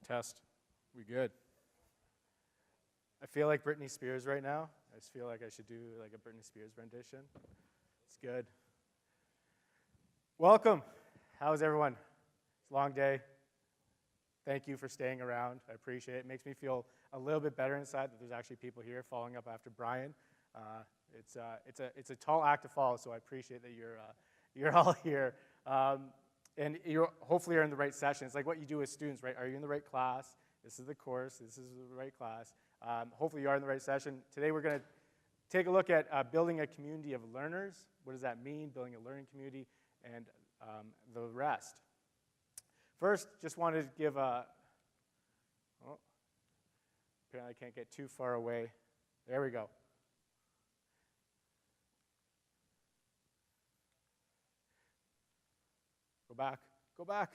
Test. We good. I feel like Britney Spears right now. I just feel like I should do like a Britney Spears rendition. It's good. Welcome. How's everyone? It's a long day. Thank you for staying around. I appreciate it. It makes me feel a little bit better inside that there's actually people here following up after Brian. It's a tall act to follow, so I appreciate that you're all here. And hopefully you're in the right session. It's like what you do with students, right? Are you in the right class? This is the course. This is the right class. Hopefully you are in the right session. Today we're going to take a look at building a community of learners. What does that mean, building a learning community, and the rest. First, just wanted to give apparently I can't get too far away. There we go. Go back. Go back.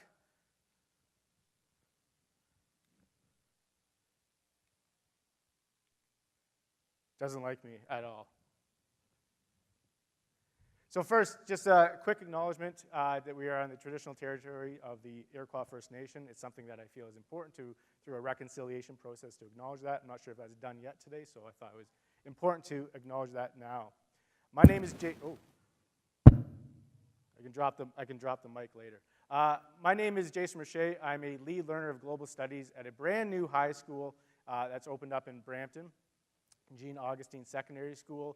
Doesn't like me at all. So first, just a quick acknowledgement that we are on the traditional territory of the Iroquois First Nation. It's something that I feel is important through a reconciliation process to acknowledge that. I'm not sure if that's done yet today, so I thought it was important to acknowledge that now. My name is Jay. Oh, I can drop the mic later. My name is Jason Richea. I'm a lead learner of global studies at a brand new high school that's opened up in Brampton, Jean Augustine Secondary School.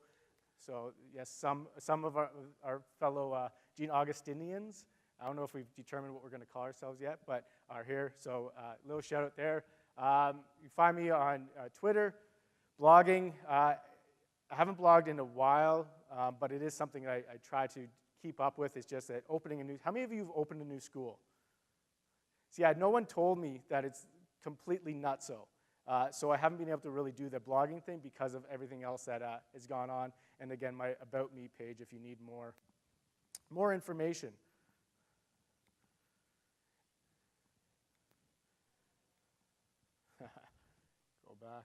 So yes, some of our fellow Jean Augustinians, I don't know if we've determined what we're going to call ourselves yet, but are here. So a little shout out there. You find me on Twitter, blogging. I haven't blogged in a while, but it is something I try to keep up with. It's just that opening a new, how many of you have opened a new school? See, no one told me that it's completely nutso. So I haven't been able to really do the blogging thing because of everything else that has gone on. And again, my About Me page if you need more information. Go back.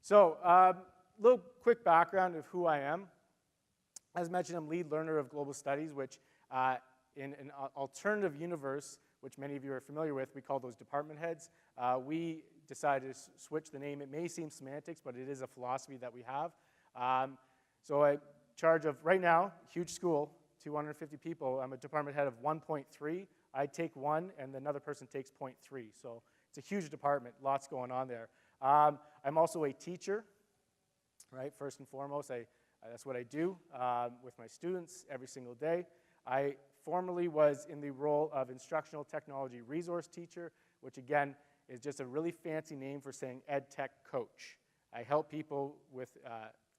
So little quick background of who I am. As mentioned, I'm lead learner of global studies, which in an alternative universe, which many of you are familiar with, we call those department heads. We decided to switch the name. It may seem semantics, but it is a philosophy that we have. So I'm in charge of, right now, huge school, 250 people. I'm a department head of 1.3. I take 1, and another person takes 0.3. So it's a huge department, lots going on there. I'm also a teacher, right? First and foremost, that's what I do with my students every single day. I formerly was in the role of instructional technology resource teacher, which again is just a really fancy name for saying ed tech coach. I help people with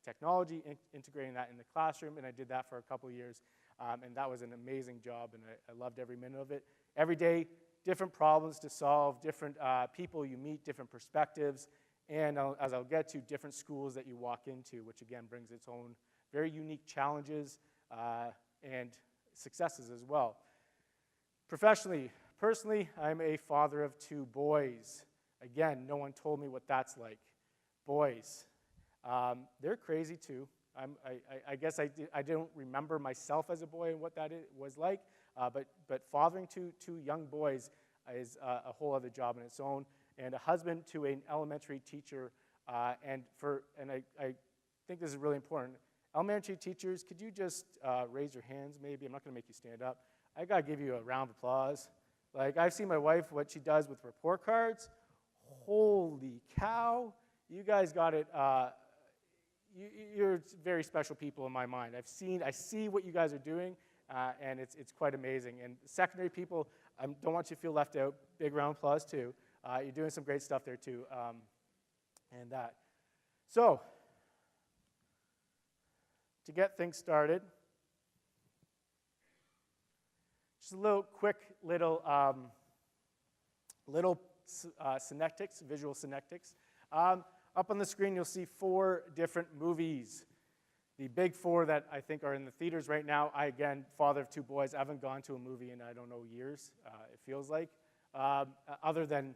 technology, integrating that in the classroom, and I did that for a couple of years, and that was an amazing job, and I loved every minute of it. Every day, different problems to solve, different people you meet, different perspectives, and as I'll get to, different schools that you walk into, which again brings its own very unique challenges and successes as well. Professionally, personally, I'm a father of 2 boys. Again, no one told me what that's like. Boys. They're crazy too. I guess I don't remember myself as a boy and what that was like, but fathering two young boys is a whole other job in its own, and a husband to an elementary teacher, and I think this is really important. Elementary teachers, could you just raise your hands maybe? I'm not going to make you stand up. I got to give you a round of applause. Like, I've seen my wife, what she does with report cards. Holy cow. You guys got it. You're very special people in my mind. I see what you guys are doing, and it's quite amazing. And secondary people, I don't want you to feel left out. Big round of applause, too. You're doing some great stuff there, too. And that. So, to get things started, just a little synectics, visual synectics. Up on the screen, you'll see 4 different movies. The big 4 that I think are in the theaters right now. I, again, father of 2 boys. I haven't gone to a movie in, I don't know, years, it feels like, other than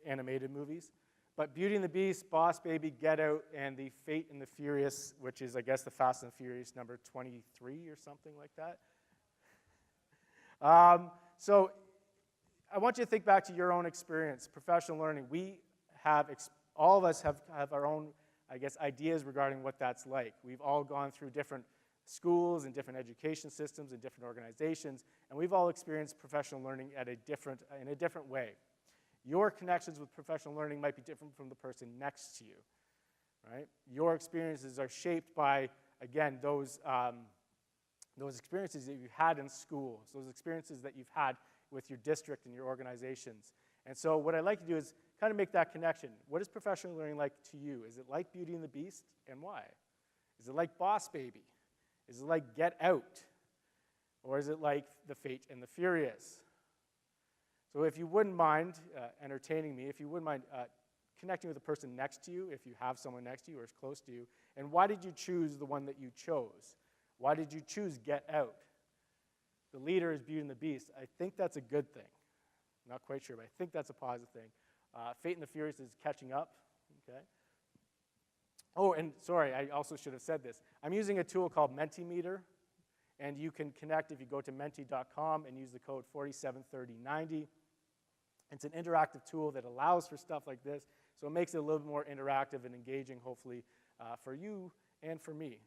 animated movies. But Beauty and the Beast, Boss Baby, Get Out, and The Fate and the Furious, which is, I guess, the Fast and Furious number 23 or something like that. So I want you to think back to your own experience, professional learning. We have, all of us have our own, I guess, ideas regarding what that's like. We've all gone through different schools and different education systems and different organizations, and we've all experienced professional learning in a different way. Your connections with professional learning might be different from the person next to you, right? Your experiences are shaped by, again, those experiences that you've had in school, those experiences that you've had with your district and your organizations. And so what I'd like to do is kind of make that connection. What is professional learning like to you? Is it like Beauty and the Beast, and why? Is it like Boss Baby? Is it like Get Out? Or is it like The Fate and the Furious? So if you wouldn't mind entertaining me, if you wouldn't mind connecting with the person next to you, if you have someone next to you or is close to you, and why did you choose the one that you chose? Why did you choose Get Out? The leader is Beauty and the Beast. I think that's a good thing. I'm not quite sure, but I think that's a positive thing. Fate and the Furious is catching up, okay? Oh, and sorry, I also should have said this. I'm using a tool called Mentimeter, and you can connect if you go to menti.com and use the code 473090. It's an interactive tool that allows for stuff like this, so it makes it a little bit more interactive and engaging, hopefully, for you and for me.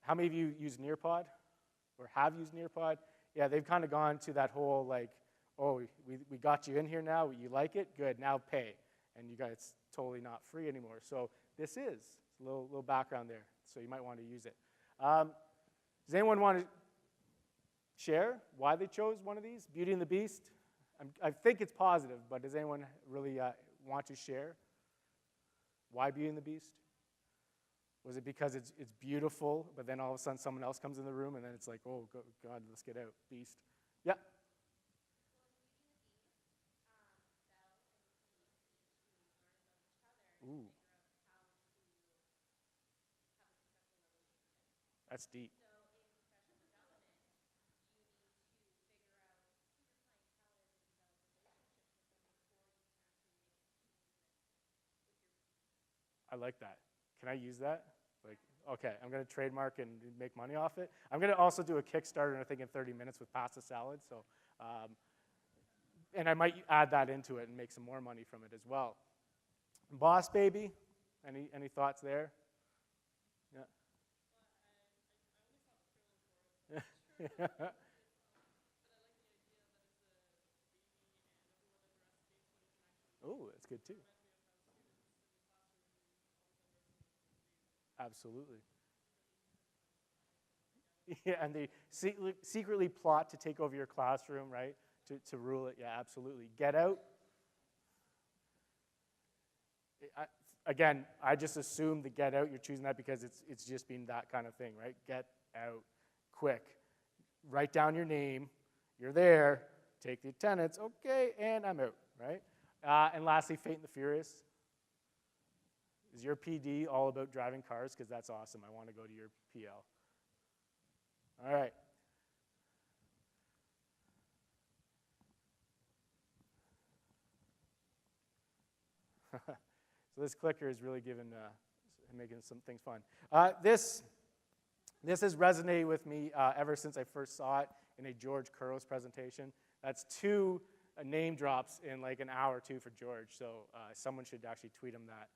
How many of you use Nearpod or have used Nearpod? Yeah, they've kind of gone to that whole, like, oh, we got you in here now, you like it? Good, now pay. And you guys, it's totally not free anymore. So this is a little background there, so you might want to use it. Does anyone want to share why they chose one of these? Beauty and the Beast? I think it's positive, but does anyone really want to share? Why Beauty and the Beast? Was it because it's beautiful, but then all of a sudden someone else comes in the room and then it's like, oh, God, let's get out, Beast. Yeah. Ooh. That's deep. I like that. Can I use that? Like, okay, I'm going to trademark and make money off it. I'm going to also do a Kickstarter, I think, in 30 minutes with pasta salad. So, and I might add that into it and make some more money from it as well. Boss Baby, any thoughts there? Yeah. Oh, that's good too. Absolutely. Yeah, and they secretly plot to take over your classroom, right? To rule it. Yeah, absolutely. Get Out. Again, I just assume the Get Out, you're choosing that because it's just been that kind of thing, right? Get out, quick. Write down your name. You're there. Take the attendance. Okay, and I'm out, right? And lastly, Fate and the Furious. Is your PD all about driving cars? Because that's awesome. I want to go to your PL. All right. So this clicker is really making some things fun. This has resonated with me ever since I first saw it in a George Couros presentation. That's 2 name drops in like an hour or 2 for George, so someone should actually tweet him that.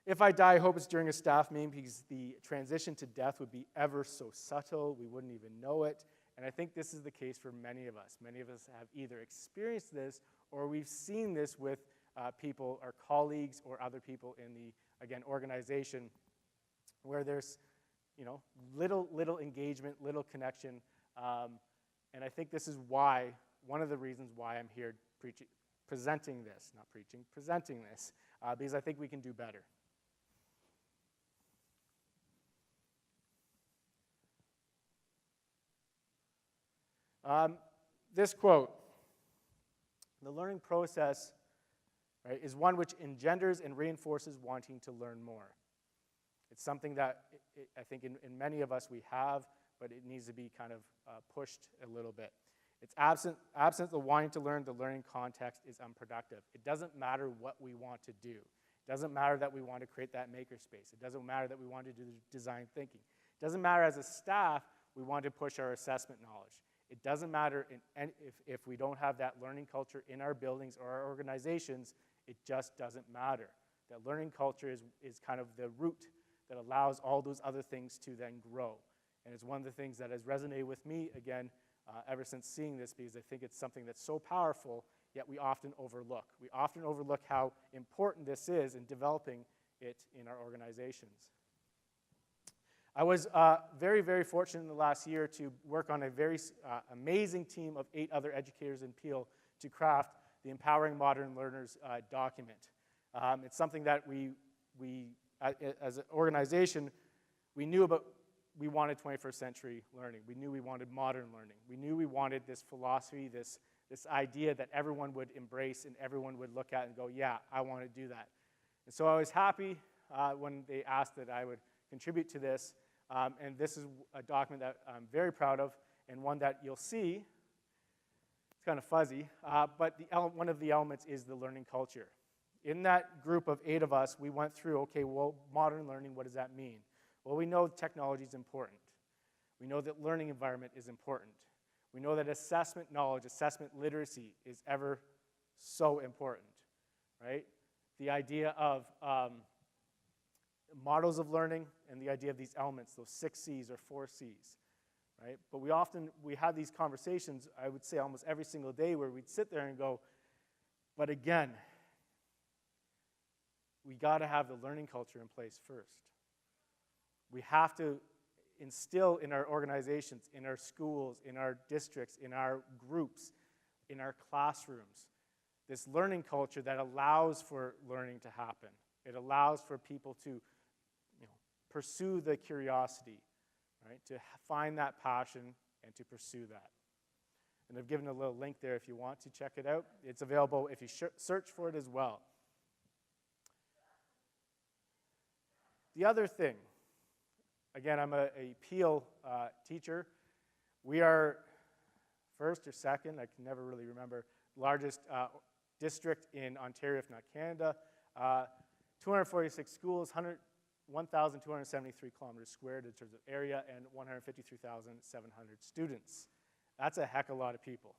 If I die, I hope it's during a staff meeting because the transition to death would be ever so subtle, we wouldn't even know it. And I think this is the case for many of us. Many of us have either experienced this or we've seen this with people, our colleagues or other people in the, again, organization where there's, little engagement, little connection. And I think this is why, one of the reasons why I'm here presenting this, because I think we can do better. This quote, the learning process, right, is one which engenders and reinforces wanting to learn more. It's something that I think in many of us we have, but it needs to be kind of pushed a little bit. It's absent the wanting to learn, the learning context is unproductive. It doesn't matter what we want to do. It doesn't matter that we want to create that makerspace. It doesn't matter that we want to do design thinking. It doesn't matter as a staff we want to push our assessment knowledge. It doesn't matter if we don't have that learning culture in our buildings or our organizations, it just doesn't matter. That learning culture is kind of the root that allows all those other things to then grow. And it's one of the things that has resonated with me, again, ever since seeing this, because I think it's something that's so powerful, yet we often overlook. We often overlook how important this is in developing it in our organizations. I was very, very fortunate in the last year to work on a very amazing team of 8 other educators in Peel to craft the Empowering Modern Learners document. It's something that we as an organization, we knew about. We wanted 21st century learning. We knew we wanted modern learning. We knew we wanted this philosophy, this idea that everyone would embrace and everyone would look at and go, yeah, I want to do that. And so I was happy when they asked that I would contribute to this. And this is a document that I'm very proud of, and one that you'll see. It's kind of fuzzy, but one of the elements is the learning culture. In that group of 8 of us, we went through, okay, well, modern learning, what does that mean? Well, we know technology is important. We know that learning environment is important. We know that assessment knowledge, assessment literacy is ever so important, right? The idea of models of learning and the idea of these elements, those 6 C's or 4 C's, right? But we had these conversations, I would say almost every single day, where we'd sit there and go, but again, we got to have the learning culture in place first. We have to instill in our organizations, in our schools, in our districts, in our groups, in our classrooms, this learning culture that allows for learning to happen. It allows for people to pursue the curiosity, right? To find that passion and to pursue that. And I've given a little link there if you want to check it out. It's available if you search for it as well. The other thing, again, I'm a Peel teacher. We are first or second, I can never really remember, largest district in Ontario, if not Canada. 246 schools, 1,273 kilometers squared in terms of area, and 153,700 students. That's a heck of a lot of people.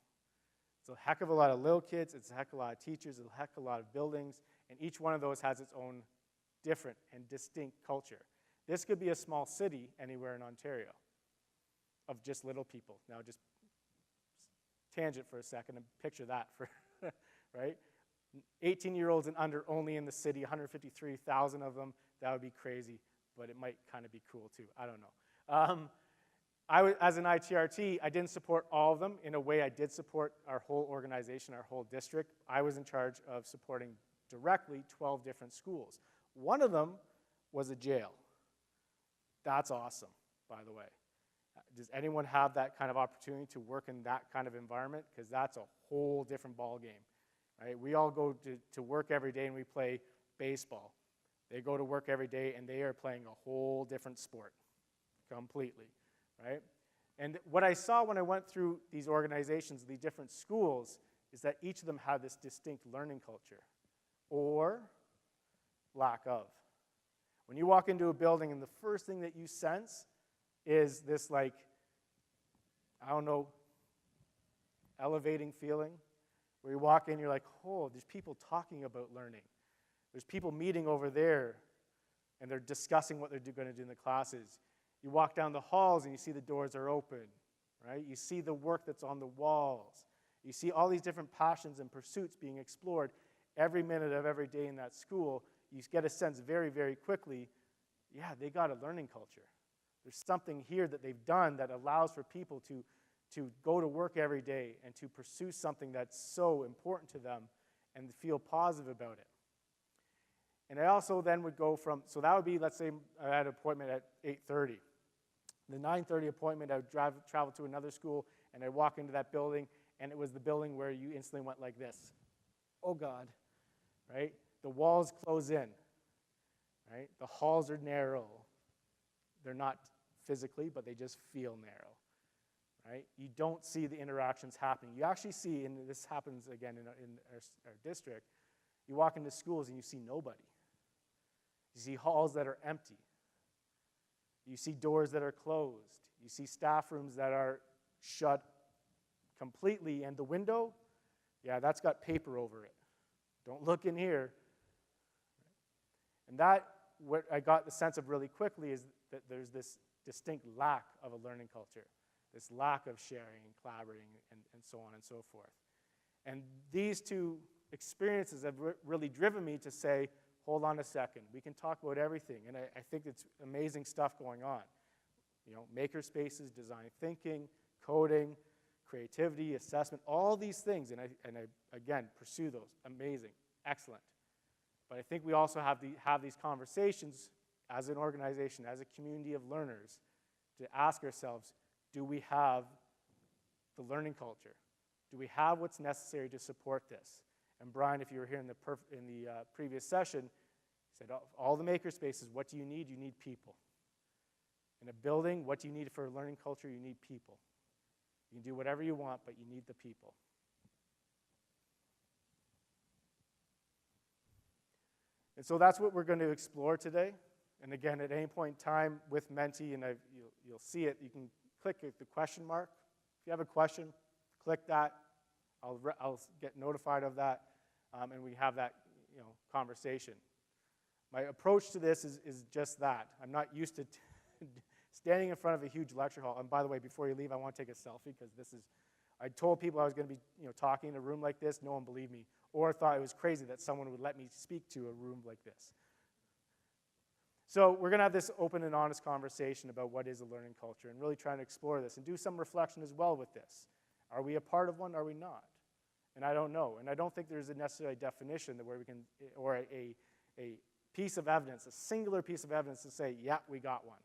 It's a heck of a lot of little kids, it's a heck of a lot of teachers, it's a heck of a lot of buildings, and each one of those has its own different and distinct culture. This could be a small city anywhere in Ontario of just little people. Now just tangent for a second and picture that, for right? 18-year-olds and under only in the city, 153,000 of them. That would be crazy, but it might kind of be cool too. I don't know. As an ITRT, I didn't support all of them. In a way, I did support our whole organization, our whole district. I was in charge of supporting directly 12 different schools. One of them was a jail. That's awesome, by the way. Does anyone have that kind of opportunity to work in that kind of environment? Because that's a whole different ballgame, right? We all go to work every day and we play baseball. They go to work every day and they are playing a whole different sport completely, right? And what I saw when I went through these organizations, these different schools, is that each of them had this distinct learning culture, or lack of. When you walk into a building and the first thing that you sense is this, like, I don't know, elevating feeling, where you walk in, you're like, oh, there's people talking about learning. There's people meeting over there, and they're discussing what they're going to do in the classes. You walk down the halls, and you see the doors are open, right? You see the work that's on the walls. You see all these different passions and pursuits being explored every minute of every day in that school. You get a sense very, very quickly, yeah, they got a learning culture. There's something here that they've done that allows for people to go to work every day and to pursue something that's so important to them and feel positive about it. And I also then would go from, so that would be, let's say I had an appointment at 8:30. The 9:30 appointment, I would travel to another school, and I'd walk into that building, and it was the building where you instantly went like this. Oh, God, right? The walls close in, right? The halls are narrow. They're not physically, but they just feel narrow, right? You don't see the interactions happening. You actually see, and this happens again in our district, you walk into schools and you see nobody. You see halls that are empty. You see doors that are closed. You see staff rooms that are shut completely, and the window, yeah, that's got paper over it. Don't look in here. And that, what I got the sense of really quickly is that there's this distinct lack of a learning culture, this lack of sharing and collaborating and so on and so forth. And these two experiences have really driven me to say, hold on a second, we can talk about everything. And I think it's amazing stuff going on. You know, maker spaces, design thinking, coding, creativity, assessment, all these things. And I again, pursue those. Amazing, excellent. But I think we also have these conversations as an organization, as a community of learners, to ask ourselves, do we have the learning culture? Do we have what's necessary to support this? And Brian, if you were here in the previous session, said, all the maker spaces, what do you need? You need people. In a building, what do you need for a learning culture? You need people. You can do whatever you want, but you need the people. And so that's what we're going to explore today. And again, at any point in time with Menti, and you'll see it, you can click the question mark. If you have a question, click that. I'll get notified of that, and we have that conversation. My approach to this is just that. I'm not used to standing in front of a huge lecture hall. And by the way, before you leave, I want to take a selfie because I told people I was going to be talking in a room like this. No one believed me or thought it was crazy that someone would let me speak to a room like this. So we're going to have this open and honest conversation about what is a learning culture and really trying to explore this and do some reflection as well with this. Are we a part of one? Are we not? And I don't know. And I don't think there's a necessary definition where we can, or a piece of evidence, a singular piece of evidence to say, yeah, we got one.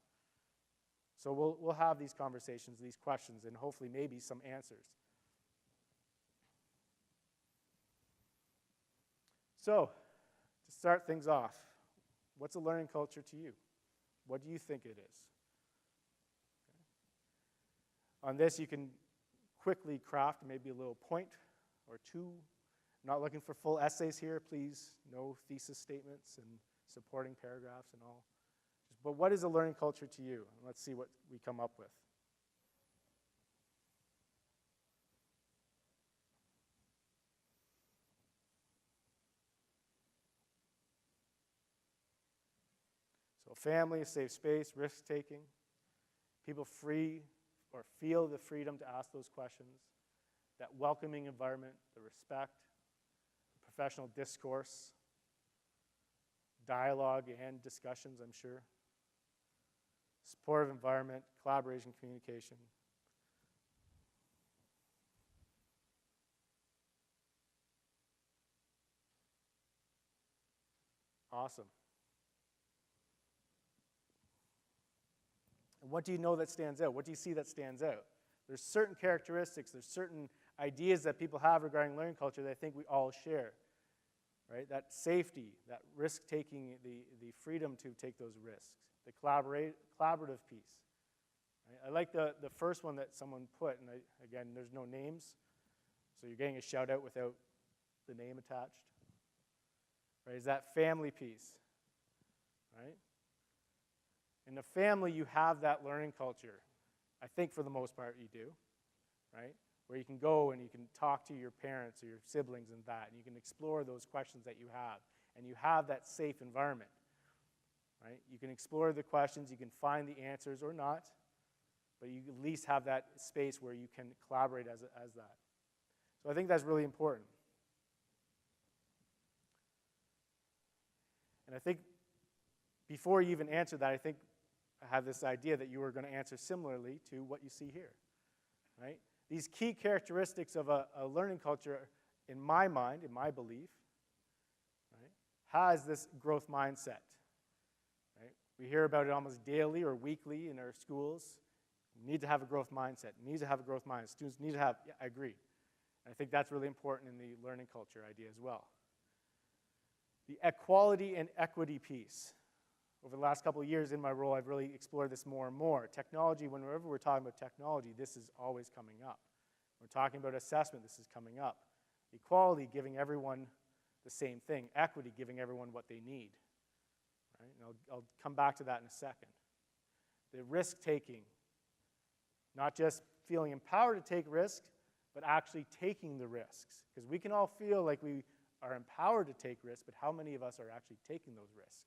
So we'll have these conversations, these questions, and hopefully maybe some answers. So, to start things off, what's a learning culture to you? What do you think it is? Okay. On this, you can quickly craft maybe a little point or two. I'm not looking for full essays here, please. No thesis statements and supporting paragraphs and all. But what is a learning culture to you? And let's see what we come up with. So family, a safe space, risk-taking, people free or feel the freedom to ask those questions, that welcoming environment, the respect, professional discourse, dialogue and discussions, I'm sure, supportive environment, collaboration, communication. Awesome. And what do you know that stands out? What do you see that stands out? There's certain characteristics, there's certain ideas that people have regarding learning culture that I think we all share. Right? That safety, that risk-taking, the freedom to take those risks, the collaborative piece. Right? I like the first one that someone put, and again, there's no names, so you're getting a shout-out without the name attached. Right? Is that family piece. Right? In the family, you have that learning culture. I think for the most part you do. Right? Where you can go and you can talk to your parents or your siblings and that, and you can explore those questions that you have, and you have that safe environment, right? You can explore the questions, you can find the answers or not, but you at least have that space where you can collaborate as that. So I think that's really important. And I think before you even answer that, I think I have this idea that you were going to answer similarly to what you see here, right? These key characteristics of a learning culture, in my mind, in my belief, right, has this growth mindset. Right? We hear about it almost daily or weekly in our schools. You need to have a growth mindset. You need to have a growth mindset. Students need to have, yeah, I agree. And I think that's really important in the learning culture idea as well. The equality and equity piece. Over the last couple of years in my role, I've really explored this more and more. Technology, whenever we're talking about technology, this is always coming up. We're talking about assessment, this is coming up. Equality, giving everyone the same thing. Equity, giving everyone what they need. Right? And I'll come back to that in a second. The risk-taking, not just feeling empowered to take risk, but actually taking the risks. Because we can all feel like we are empowered to take risks, but how many of us are actually taking those risks?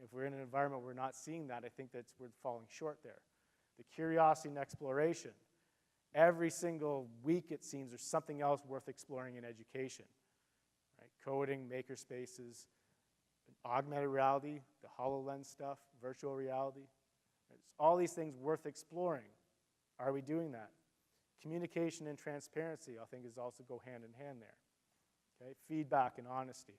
If we're in an environment where we're not seeing that, I think we're falling short there. The curiosity and exploration. Every single week, it seems, there's something else worth exploring in education. Right? Coding, maker spaces, augmented reality, the HoloLens stuff, virtual reality. It's all these things worth exploring. Are we doing that? Communication and transparency, I think, is also go hand in hand there. Okay? Feedback and honesty.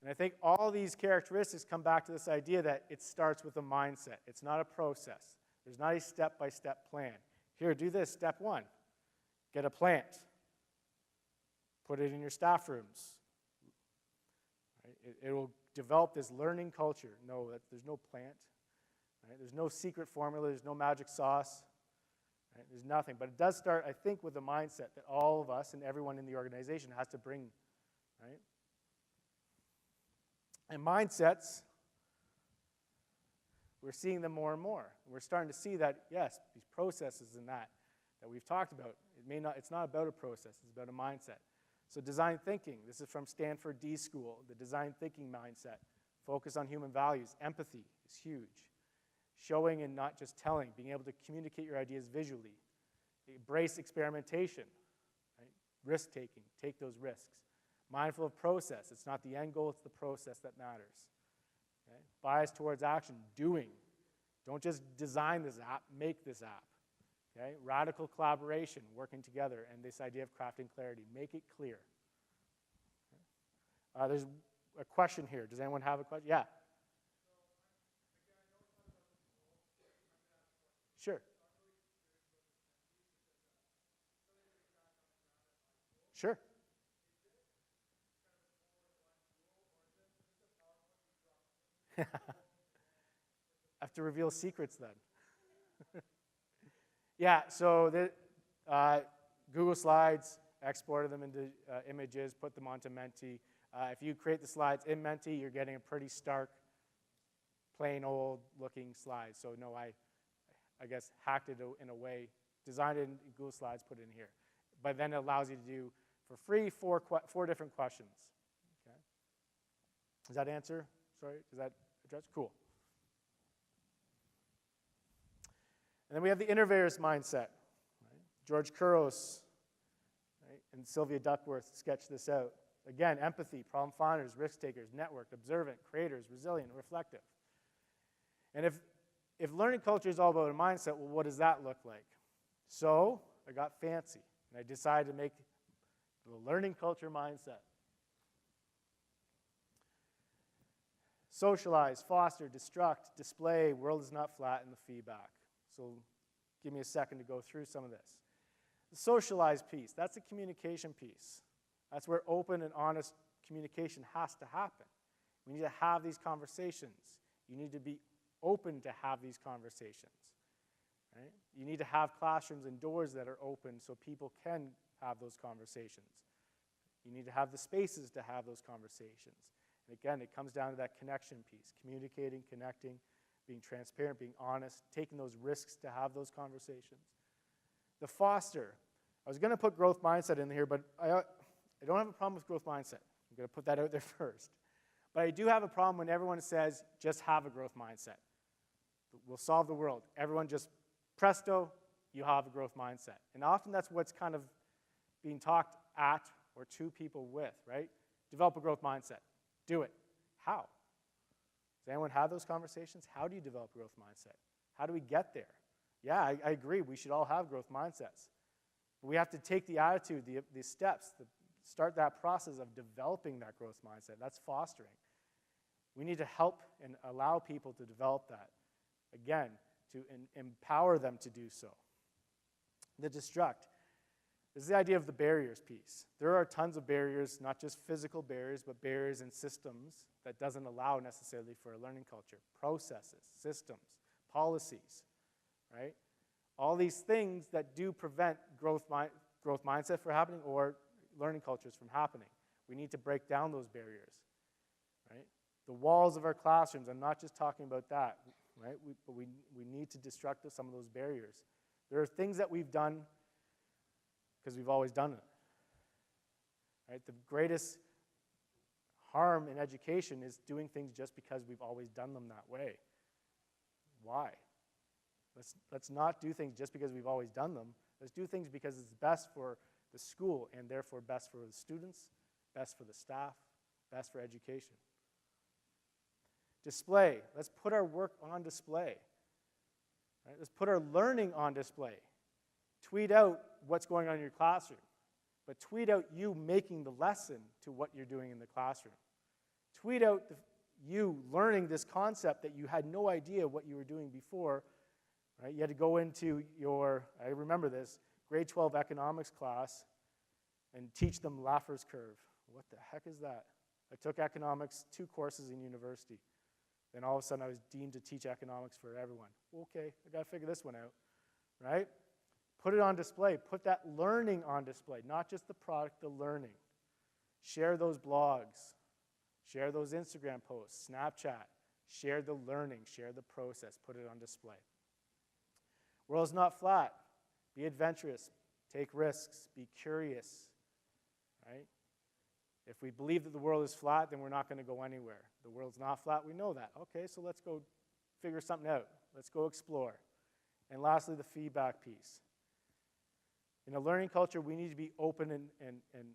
And I think all these characteristics come back to this idea that it starts with a mindset. It's not a process. There's not a step-by-step plan. Here, do this, step one. Get a plant. Put it in your staff rooms. Right? It will develop this learning culture. No, there's no plant. Right? There's no secret formula. There's no magic sauce. Right? There's nothing. But it does start, I think, with a mindset that all of us and everyone in the organization has to bring. Right? And mindsets, we're seeing them more and more. We're starting to see that, yes, these processes and that we've talked about, it's not about a process, it's about a mindset. So design thinking, this is from Stanford D School, the design thinking mindset. Focus on human values. Empathy is huge. Showing and not just telling, being able to communicate your ideas visually. Embrace experimentation, right? Risk-taking, take those risks. Mindful of process. It's not the end goal, it's the process that matters. Okay? Bias towards action, doing. Don't just design this app, make this app. Okay? Radical collaboration, working together, and this idea of crafting clarity. Make it clear. Okay? There's a question here. Does anyone have a question? Yeah. Sure. Sure. I have to reveal secrets then. Yeah, so Google Slides, exported them into images, put them onto Menti. If you create the slides in Menti, you're getting a pretty stark, plain old looking slide. So no, I guess hacked it in a way, designed it in Google Slides, put it in here. But then it allows you to do, for free, four different questions. Okay. Does that answer? Sorry, does that address? Cool. And then we have the innovator's mindset. Right? George Couros, right, and Sylvia Duckworth sketched this out. Again, empathy, problem finders, risk takers, networked, observant, creators, resilient, reflective. And if learning culture is all about a mindset, well, what does that look like? So I got fancy, and I decided to make the learning culture mindset. Socialize, foster, destruct, display, world is not flat, and the feedback. So give me a second to go through some of this. The socialize piece, that's the communication piece. That's where open and honest communication has to happen. We need to have these conversations. You need to be open to have these conversations. Right? You need to have classrooms and doors that are open so people can have those conversations. You need to have the spaces to have those conversations. And again, it comes down to that connection piece, communicating, connecting, being transparent, being honest, taking those risks to have those conversations. The foster. I was going to put growth mindset in here, but I don't have a problem with growth mindset. I'm going to put that out there first. But I do have a problem when everyone says, just have a growth mindset. We'll solve the world. Everyone just, presto, you have a growth mindset. And often that's what's kind of being talked at or to people with, right? Develop a growth mindset. Do it. How? Does anyone have those conversations? How do you develop a growth mindset? How do we get there? Yeah, I agree. We should all have growth mindsets. But we have to take the attitude, the steps, start that process of developing that growth mindset. That's fostering. We need to help and allow people to develop that. Again, to empower them to do so. The destruct. This is the idea of the barriers piece. There are tons of barriers, not just physical barriers, but barriers in systems that doesn't allow necessarily for a learning culture. Processes, systems, policies, right? All these things that do prevent growth mindset from happening or learning cultures from happening. We need to break down those barriers, right? The walls of our classrooms, I'm not just talking about that. right? But we need to destruct some of those barriers. There are things that we've done because we've always done it, right? The greatest harm in education is doing things just because we've always done them that way. Why? Let's not do things just because we've always done them. Let's do things because it's best for the school and therefore best for the students, best for the staff, best for education. Display. Let's put our work on display. Right? Let's put our learning on display. Tweet out what's going on in your classroom, but tweet out you making the lesson to what you're doing in the classroom. Tweet out you learning this concept that you had no idea what you were doing before. Right? You had to go into your, I remember this, grade 12 economics class and teach them Laffer's curve. What the heck is that? I took economics, 2 courses in university. Then all of a sudden I was deemed to teach economics for everyone. Okay, I got to figure this one out, right? Put it on display. Put that learning on display, not just the product, the learning. Share those blogs. Share those Instagram posts, Snapchat. Share the learning. Share the process. Put it on display. World is not flat. Be adventurous. Take risks. Be curious, right? If we believe that the world is flat, then we're not going to go anywhere. The world's not flat, we know that. Okay, so let's go figure something out. Let's go explore. And lastly, the feedback piece. In a learning culture, we need to be open and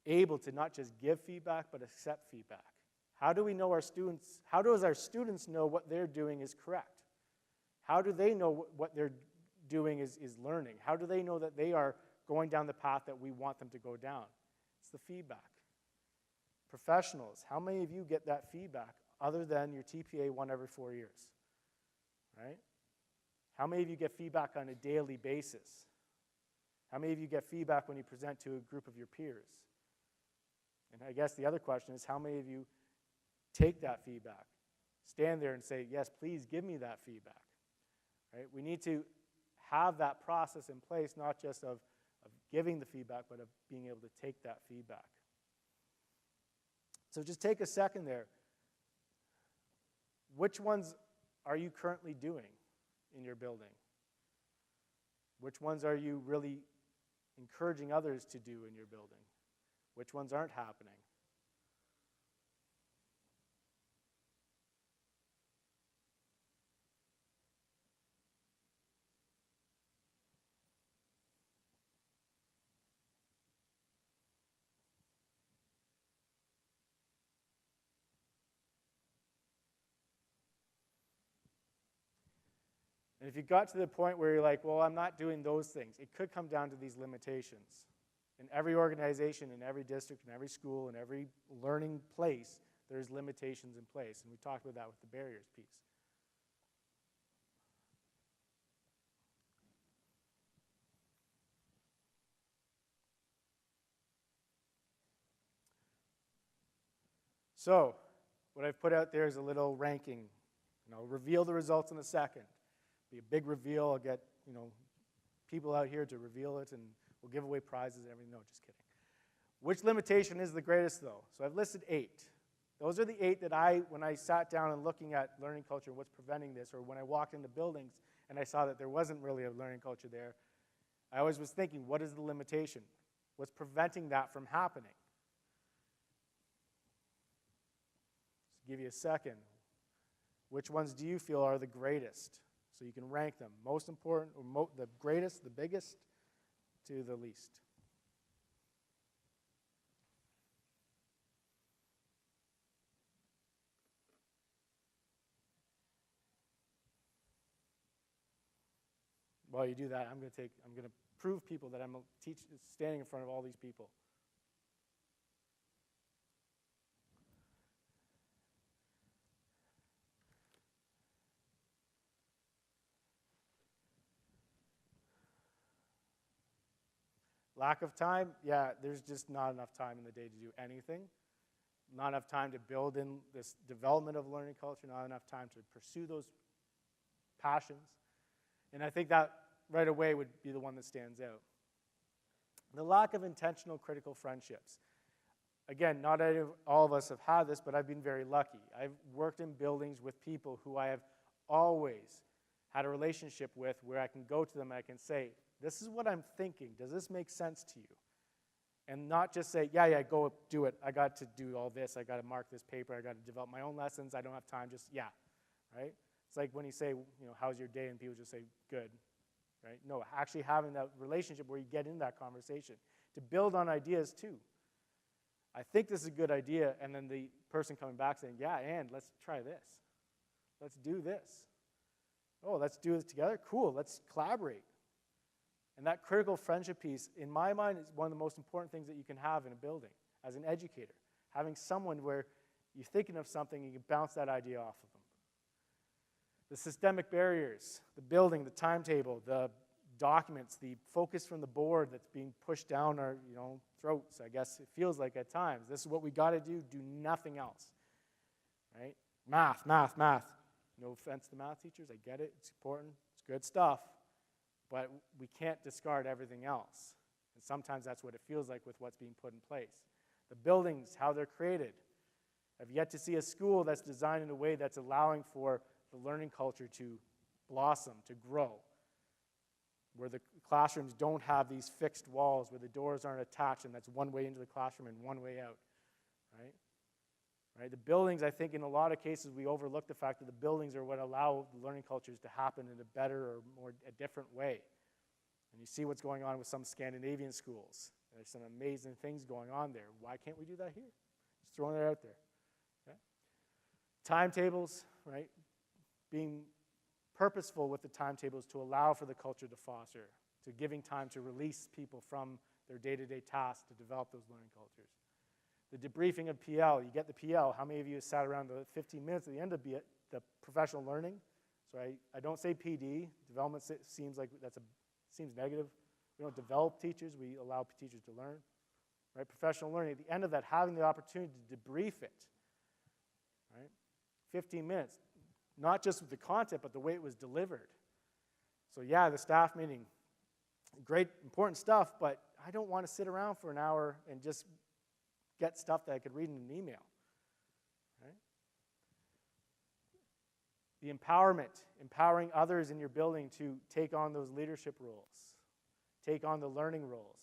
able to not just give feedback, but accept feedback. How do we know our students, how does our students know what they're doing is correct? How do they know what they're doing is learning? How do they know that they are going down the path that we want them to go down? It's the feedback. Professionals, how many of you get that feedback other than your TPA 1 every 4 years? Right? How many of you get feedback on a daily basis? How many of you get feedback when you present to a group of your peers? And I guess the other question is, how many of you take that feedback? Stand there and say, yes, please give me that feedback. Right? We need to have that process in place, not just of giving the feedback, but of being able to take that feedback. So just take a second there. Which ones are you currently doing in your building? Which ones are you really encouraging others to do in your building? Which ones aren't happening? And if you got to the point where you're like, well, I'm not doing those things, it could come down to these limitations. In every organization, in every district, in every school, in every learning place, there's limitations in place. And we talked about that with the barriers piece. So, what I've put out there is a little ranking. And I'll reveal the results in a second. Be a big reveal. I'll get, people out here to reveal it, and we'll give away prizes and everything. No, just kidding. Which limitation is the greatest, though? So I've listed 8. Those are the 8 that when I sat down and looking at learning culture and what's preventing this, or when I walked into buildings and I saw that there wasn't really a learning culture there, I always was thinking, what is the limitation? What's preventing that from happening? Just give you a second. Which ones do you feel are the greatest? So you can rank them. Most important, or the greatest, the biggest, to the least. While you do that, I'm going to prove people that I'm standing in front of all these people. Lack of time? Yeah, there's just not enough time in the day to do anything. Not enough time to build in this development of learning culture, not enough time to pursue those passions. And I think that right away would be the one that stands out. The lack of intentional critical friendships. Again, not all of us have had this, but I've been very lucky. I've worked in buildings with people who I have always had a relationship with where I can go to them and I can say, this is what I'm thinking. Does this make sense to you? And not just say, yeah, go do it. I got to do all this. I got to mark this paper. I got to develop my own lessons. I don't have time. Just, yeah, right? It's like when you say, how's your day? And people just say, good, right? No, actually having that relationship where you get in that conversation to build on ideas too. I think this is a good idea, and then the person coming back saying, yeah, and let's try this. Let's do this. Oh, let's do this together? Cool, let's collaborate. And that critical friendship piece, in my mind, is one of the most important things that you can have in a building as an educator. Having someone where you're thinking of something and you can bounce that idea off of them. The systemic barriers, the building, the timetable, the documents, the focus from the board that's being pushed down our throats, I guess it feels like at times. This is what we got to do nothing else. Right? Math. No offense to math teachers, I get it, it's important, it's good stuff, but we can't discard everything else. And sometimes that's what it feels like with what's being put in place. The buildings, how they're created. I've yet to see a school that's designed in a way that's allowing for the learning culture to blossom, to grow, where the classrooms don't have these fixed walls, where the doors aren't attached and that's one way into the classroom and one way out, right? Right? The buildings, I think in a lot of cases we overlook the fact that the buildings are what allow the learning cultures to happen in a better or a different way. And you see what's going on with some Scandinavian schools. There's some amazing things going on there. Why can't we do that here? Just throwing it out there. Okay? Timetables, right? Being purposeful with the timetables to allow for the culture to foster, to giving time to release people from their day-to-day tasks to develop those learning cultures. The debriefing of PL, you get the PL. How many of you sat around the 15 minutes at the end of the professional learning? So I don't say PD. Development seems like seems negative. We don't develop teachers. We allow teachers to learn. Right? Professional learning, at the end of that, having the opportunity to debrief it. Right? 15 minutes. Not just with the content, but the way it was delivered. So yeah, the staff meeting, great, important stuff, but I don't want to sit around for an hour and just get stuff that I could read in an email. Right? The empowerment, empowering others in your building to take on those leadership roles, take on the learning roles,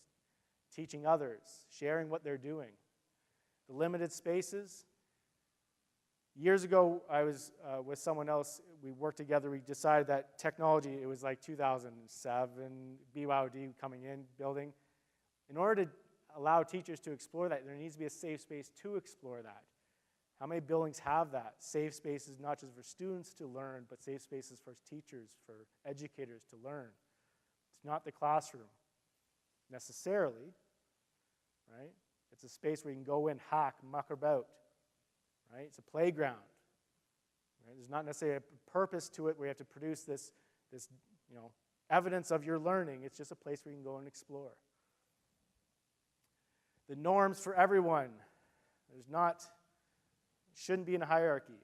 teaching others, sharing what they're doing. The limited spaces. Years ago, I was with someone else. We worked together. We decided that technology, it was like 2007, BYOD coming in, building. In order to allow teachers to explore that, there needs to be a safe space to explore that. How many buildings have that? Safe spaces not just for students to learn, but safe spaces for teachers, for educators to learn. It's not the classroom necessarily, right? It's a space where you can go in, hack, muck about, right? It's a playground. Right? There's not necessarily a purpose to it where you have to produce this evidence of your learning. It's just a place where you can go and explore. The norms for everyone. Shouldn't be in a hierarchy.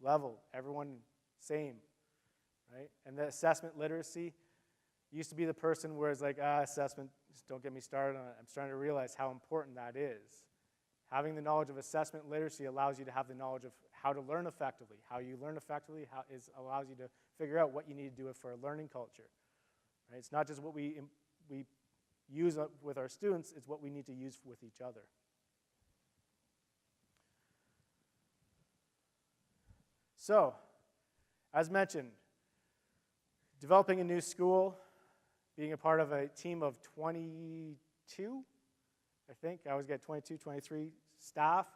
Level, everyone same, right? And the assessment literacy used to be the person where it's like, assessment, just don't get me started on it. I'm starting to realize how important that is. Having the knowledge of assessment literacy allows you to have the knowledge of how to learn effectively. How you learn effectively allows you to figure out what you need to do for a learning culture. Right? It's not just what we use with our students, it's what we need to use with each other. So, as mentioned, developing a new school, being a part of a team of 22, I think. I always get 22, 23 staff.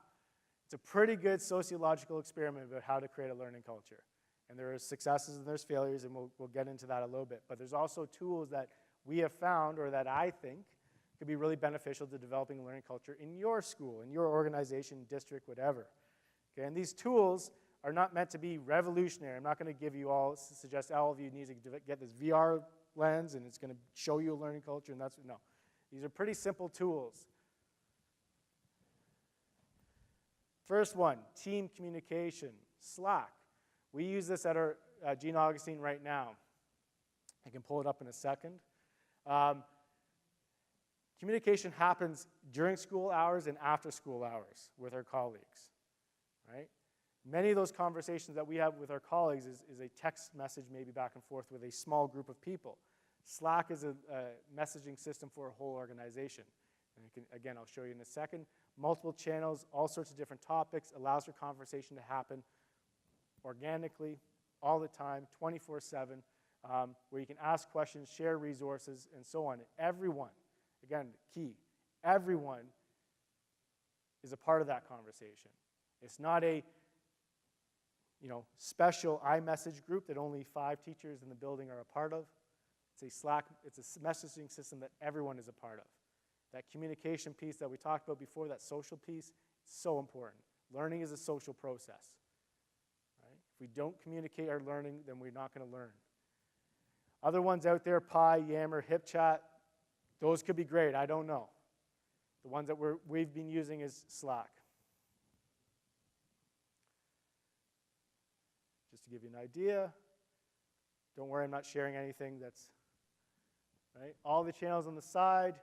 It's a pretty good sociological experiment about how to create a learning culture. And there are successes and there's failures, and we'll get into that a little bit. But there's also tools that we have found, or that I think, could be really beneficial to developing a learning culture in your school, in your organization, district, whatever. Okay, and these tools are not meant to be revolutionary. I'm not going to suggest all of you need to get this VR lens and it's going to show you a learning culture, and no. These are pretty simple tools. First one, team communication, Slack. We use this at our Gene Augustine right now. I can pull it up in a second. Communication happens during school hours and after school hours with our colleagues, right? Many of those conversations that we have with our colleagues is a text message maybe back and forth with a small group of people. Slack is a messaging system for a whole organization. And again, I'll show you in a second. Multiple channels, all sorts of different topics, allows for conversation to happen organically, all the time, 24/7, where you can ask questions, share resources, and so on. Everyone, again, key, everyone is a part of that conversation. It's not a special iMessage group that only 5 teachers in the building are a part of. It's a Slack, it's a messaging system that everyone is a part of. That communication piece that we talked about before, that social piece, is so important. Learning is a social process. Right? If we don't communicate our learning, then we're not going to learn. Other ones out there, Pi, Yammer, HipChat, those could be great. I don't know. The ones that we've been using is Slack. Just to give you an idea, don't worry, I'm not sharing anything that's, right? All the channels on the side,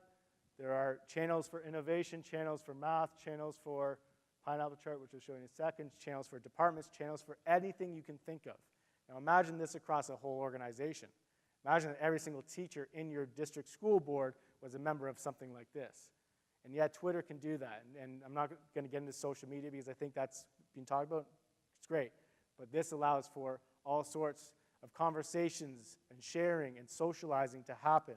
there are channels for innovation, channels for math, channels for Pineapple Chart, which I'll show you in a second, channels for departments, channels for anything you can think of. Now imagine this across a whole organization. Imagine that every single teacher in your district school board was a member of something like this. And yet Twitter can do that. And I'm not going to get into social media because I think that's been talked about. It's great. But this allows for all sorts of conversations and sharing and socializing to happen.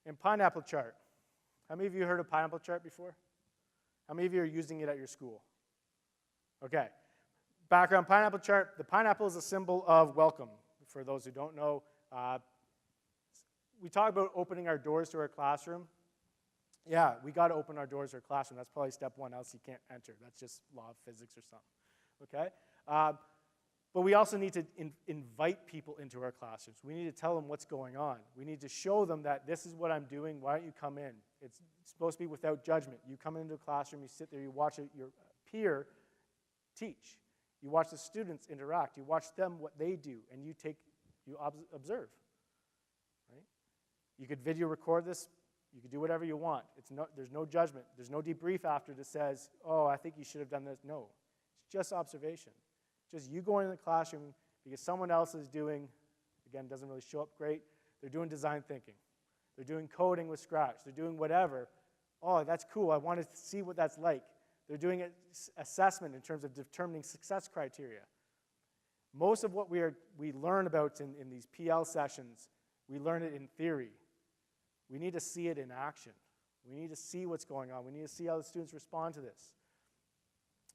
And Pineapple Chart. How many of you heard of Pineapple Chart before? How many of you are using it at your school? Okay. Background, Pineapple Chart. The pineapple is a symbol of welcome. For those who don't know, we talk about opening our doors to our classroom. Yeah, we got to open our doors to our classroom. That's probably step one, else you can't enter. That's just law of physics or something, okay? But we also need to invite people into our classrooms. We need to tell them what's going on. We need to show them that this is what I'm doing. Why don't you come in? It's supposed to be without judgment. You come into a classroom, you sit there, you watch your peer teach. You watch the students interact. You watch them, what they do, and you observe. Right? You could video record this. You could do whatever you want. There's no judgment. There's no debrief after that says, oh, I think you should have done this. No. It's just observation. Just you going in the classroom because someone else is doing, again, doesn't really show up great. They're doing design thinking. They're doing coding with Scratch. They're doing whatever. Oh, that's cool. I want to see what that's like. They're doing an assessment in terms of determining success criteria. Most of what we learn about in these PL sessions, we learn it in theory. We need to see it in action. We need to see what's going on. We need to see how the students respond to this.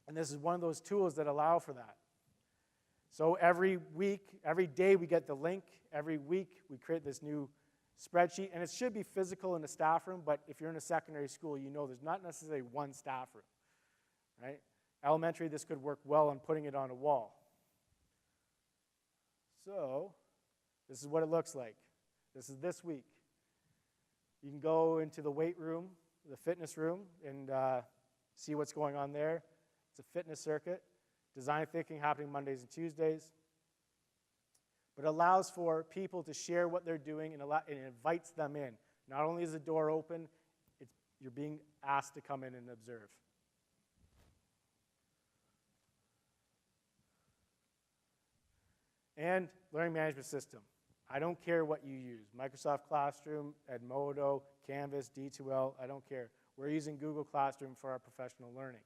And this is one of those tools that allow for that. So every week, every day we get the link. Every week we create this new spreadsheet. And it should be physical in the staff room, but if you're in a secondary school, you know there's not necessarily one staff room. Right? Elementary, this could work well on putting it on a wall. So this is what it looks like. This is this week. You can go into the weight room, the fitness room, and see what's going on there. It's a fitness circuit. Design thinking happening Mondays and Tuesdays. But it allows for people to share what they're doing and it invites them in. Not only is the door open, you're being asked to come in and observe. And learning management system. I don't care what you use. Microsoft Classroom, Edmodo, Canvas, D2L, I don't care. We're using Google Classroom for our professional learning.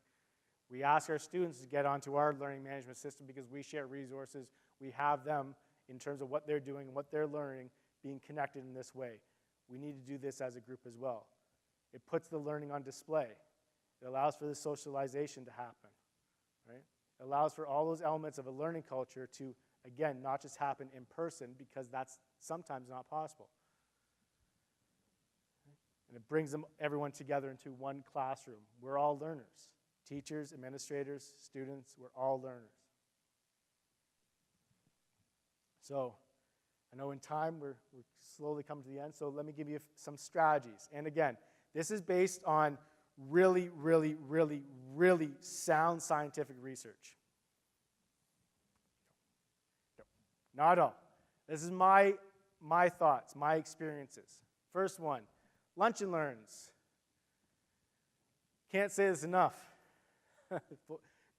We ask our students to get onto our learning management system because we share resources. We have them in terms of what they're doing and what they're learning being connected in this way. We need to do this as a group as well. It puts the learning on display. It allows for the socialization to happen. Right? It allows for all those elements of a learning culture to, again, not just happen in person because that's sometimes not possible. And it brings everyone together into one classroom. We're all learners. Teachers, administrators, students, we're all learners. So I know in time we're slowly coming to the end, so let me give you some strategies. And again, this is based on really, really, really, really sound scientific research. Not all. This is my my thoughts, my experiences. First one, lunch and learns. Can't say this enough.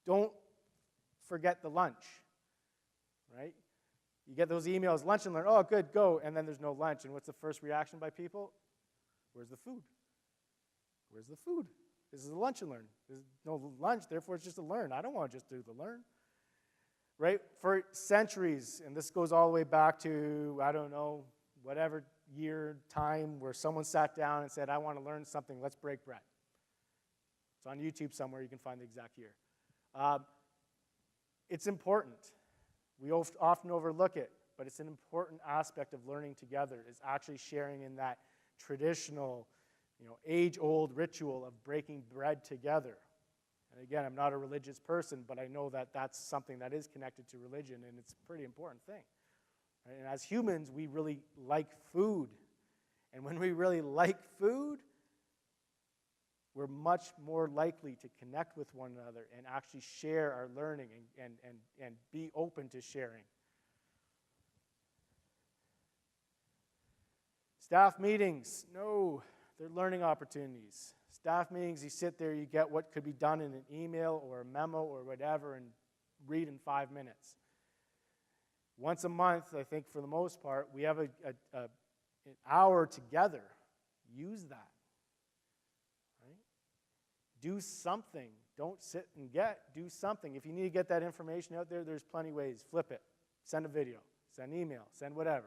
Don't forget the lunch, right? You get those emails, lunch and learn, oh, good, go, and then there's no lunch. And what's the first reaction by people? Where's the food? Where's the food? This is a lunch and learn. There's no lunch, therefore it's just a learn. I don't want to just do the learn. Right? For centuries, and this goes all the way back to, I don't know, whatever year, time, where someone sat down and said, I want to learn something, let's break bread. It's on YouTube somewhere, you can find the exact year. It's important. We often overlook it, but it's an important aspect of learning together, is actually sharing in that traditional, age-old ritual of breaking bread together. And again, I'm not a religious person, but I know that that's something that is connected to religion, and it's a pretty important thing. Right? And as humans, we really like food. And when we really like food, we're much more likely to connect with one another and actually share our learning and be open to sharing. Staff meetings, no, they're learning opportunities. Staff meetings, you sit there, you get what could be done in an email or a memo or whatever and read in 5 minutes. Once a month, I think for the most part, we have an hour together. Use that. Right? Do something. Don't sit and do something. If you need to get that information out there, there's plenty of ways. Flip it. Send a video. Send email. Send whatever.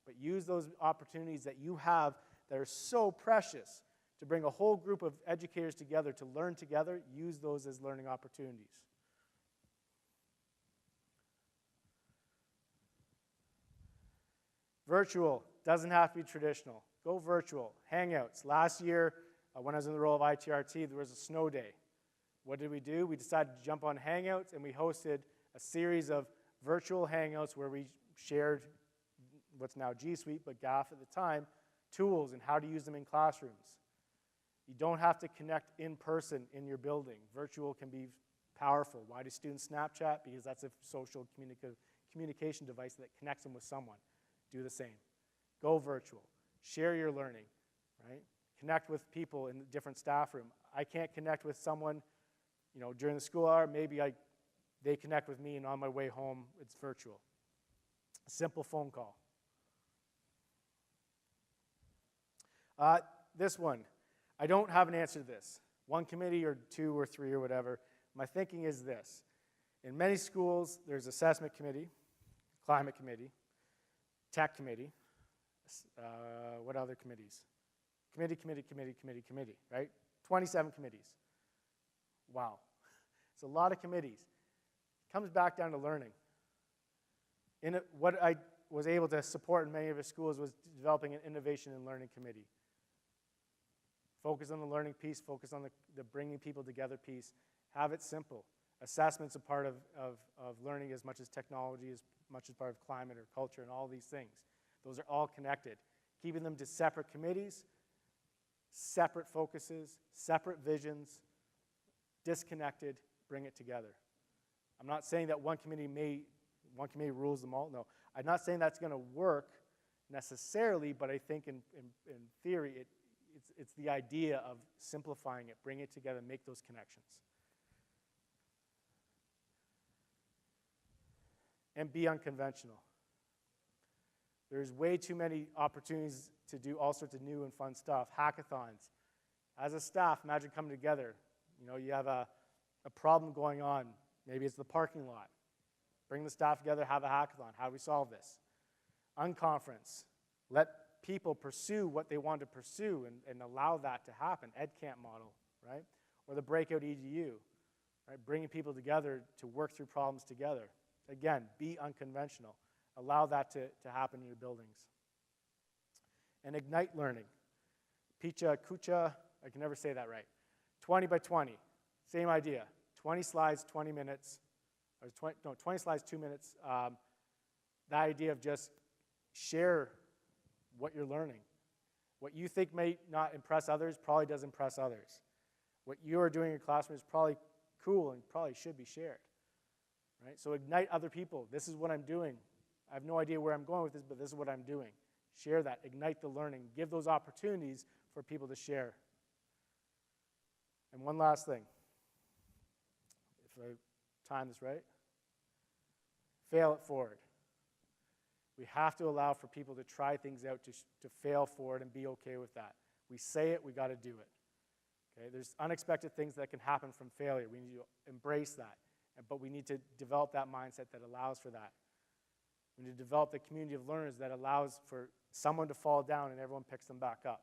But use those opportunities that you have that are so precious to bring a whole group of educators together to learn together. Use those as learning opportunities. Virtual doesn't have to be traditional. Go virtual. Hangouts. Last year, when I was in the role of ITRT, there was a snow day. What did we do? We decided to jump on Hangouts, and we hosted a series of virtual Hangouts where we shared what's now G Suite, but GAF at the time, tools and how to use them in classrooms. You don't have to connect in person in your building. Virtual can be powerful. Why do students Snapchat? Because that's a social communication device that connects them with someone. Do the same. Go virtual. Share your learning, right? Connect with people in the different staff room. I can't connect with someone, during the school hour. Maybe they connect with me, and on my way home, it's virtual. A simple phone call. This one, I don't have an answer to this. One committee or two or three or whatever. My thinking is this. In many schools, there's assessment committee, climate committee, tech committee. What other committees? Committee, right? 27 committees. Wow. It's a lot of committees. It comes back down to learning. What I was able to support in many of our schools was developing an innovation and learning committee. Focus on the learning piece, focus on the bringing people together piece. Have it simple. Assessment's a part of learning as much as technology, as much as part of climate or culture and all these things. Those are all connected. Keeping them to separate committees, separate focuses, separate visions, disconnected, bring it together. I'm not saying that one committee rules them all. No, I'm not saying that's going to work necessarily, but I think in theory it's the idea of simplifying it, bring it together, make those connections. And be unconventional. There's way too many opportunities to do all sorts of new and fun stuff. Hackathons. As a staff, imagine coming together. You have a problem going on. Maybe it's the parking lot. Bring the staff together, have a hackathon. How do we solve this? Unconference. Let people pursue what they want to pursue and allow that to happen. EdCamp model, right? Or the breakout EDU, right? Bringing people together to work through problems together. Again, be unconventional. Allow that to happen in your buildings. And ignite learning. Picha, Kucha, I can never say that right. 20 by 20, same idea. 20 slides, 20 minutes, 20 slides, 2 minutes. The idea of just share what you're learning. What you think may not impress others probably does impress others. What you are doing in your classroom is probably cool and probably should be shared. Right? So ignite other people. This is what I'm doing. I have no idea where I'm going with this, but this is what I'm doing. Share that. Ignite the learning. Give those opportunities for people to share. And one last thing, if I time this right, fail it forward. We have to allow for people to try things out, to fail forward and be okay with that. We say it, we got to do it. Okay? There's unexpected things that can happen from failure. We need to embrace that. But we need to develop that mindset that allows for that. We need to develop the community of learners that allows for someone to fall down and everyone picks them back up.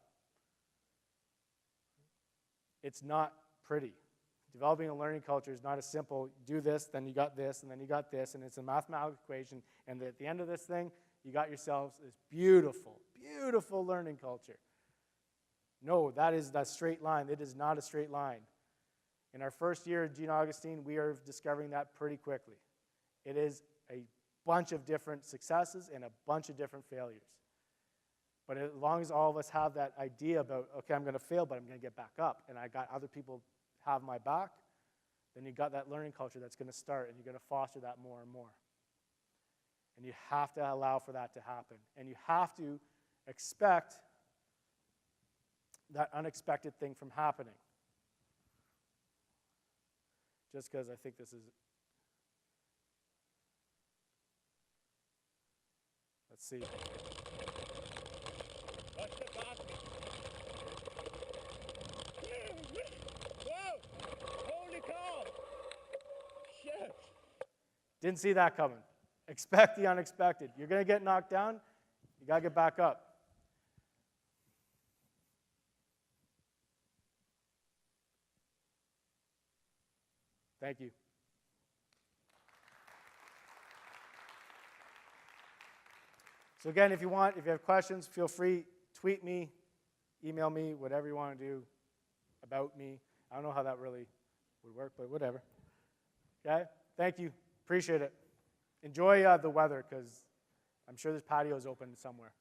It's not pretty. Developing a learning culture is not a simple, do this, then you got this, and then you got this, and it's a mathematical equation, and at the end of this thing, you got yourselves this beautiful, beautiful learning culture. No, that is that straight line. It is not a straight line. In our first year at Gene Augustine, we are discovering that pretty quickly. It is a bunch of different successes and a bunch of different failures. But as long as all of us have that idea about, okay, I'm going to fail, but I'm going to get back up, and I got other people have my back, then you got that learning culture that's going to start, and you're going to foster that more and more. And you have to allow for that to happen. And you have to expect that unexpected thing from happening. Just because I think this is... Let's see. What's the topic? Whoa! Holy cow! Shit! Didn't see that coming. Expect the unexpected. You're going to get knocked down. You got to get back up. Thank you. So again, if you have questions, feel free, tweet me, email me, whatever you want to do about me. I don't know how that really would work, but whatever. Okay? Thank you. Appreciate it. Enjoy the weather, because I'm sure this patio is open somewhere.